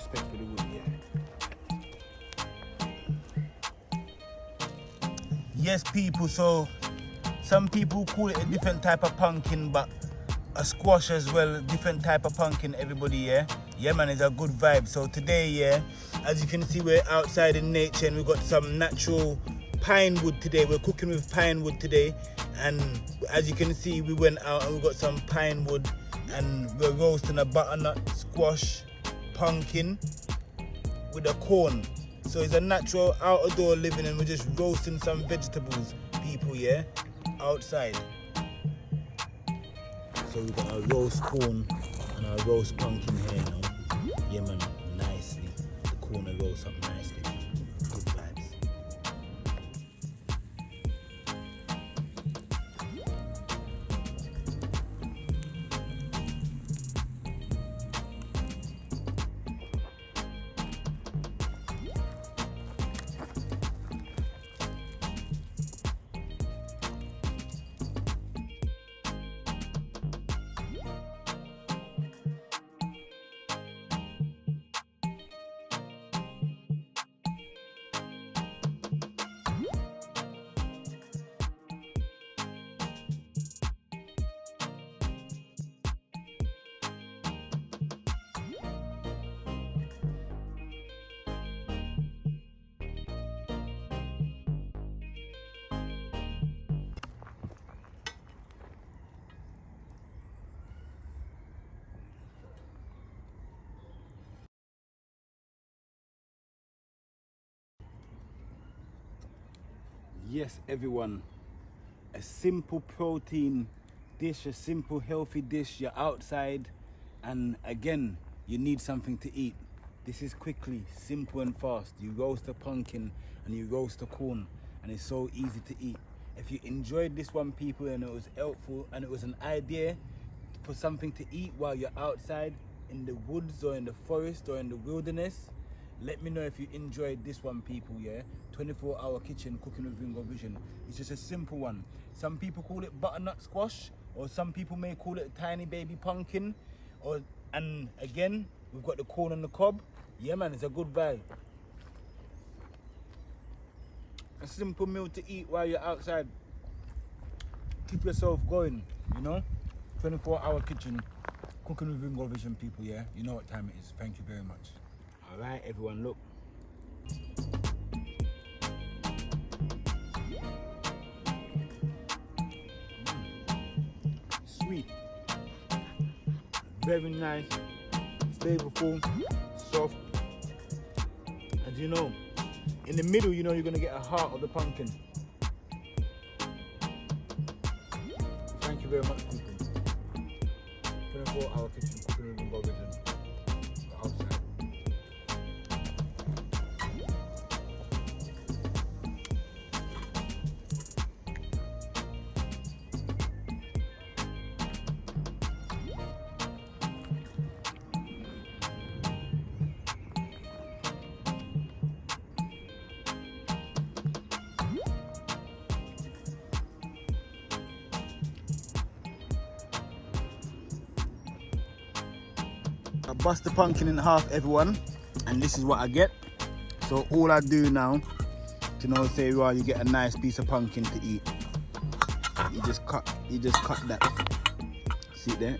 respect for the wood, yeah. Yes, people, so some people call it a different type of pumpkin, but a squash as well, different type of pumpkin, everybody, yeah? Yeah, man, it's a good vibe. So today, yeah, as you can see, we're outside in nature and we've got some natural pine wood today. We're cooking with pine wood today. And as you can see, we went out and we got some pine wood and we're roasting a butternut squash pumpkin with a corn. So it's a natural outdoor living and we're just roasting some vegetables, people, yeah, outside. So we got our roast corn and our roast pumpkin here now. Yeah, man, nicely. The corn will roast up nicely. Good vibes. Yes, everyone, a simple protein dish, a simple healthy dish. You're outside and again, you need something to eat. This is quickly, simple and fast. You roast a pumpkin and you roast a corn and it's so easy to eat. If you enjoyed this one, people, and it was helpful and it was an idea for something to eat while you're outside in the woods or in the forest or in the wilderness, let me know if you enjoyed this one, people, yeah? 24-hour kitchen cooking with Ringo Vision. It's just a simple one. Some people call it butternut squash, or some people may call it a tiny baby pumpkin. And again, we've got the corn on the cob. Yeah, man, it's a good vibe. A simple meal to eat while you're outside. Keep yourself going, you know? 24-hour kitchen cooking with Ringo Vision, people, yeah? You know what time it is. Thank you very much. All right, everyone, look. Sweet, very nice, flavorful, soft. And you know, in the middle, you know you're gonna get a heart of the pumpkin. Thank you very much, people. 24-hour kitchen cooking with Ringo Vision. Outside. I bust the pumpkin in half, everyone, and this is what I get. So all I do now to know, say, well, you get a nice piece of pumpkin to eat. You just cut that. See it there?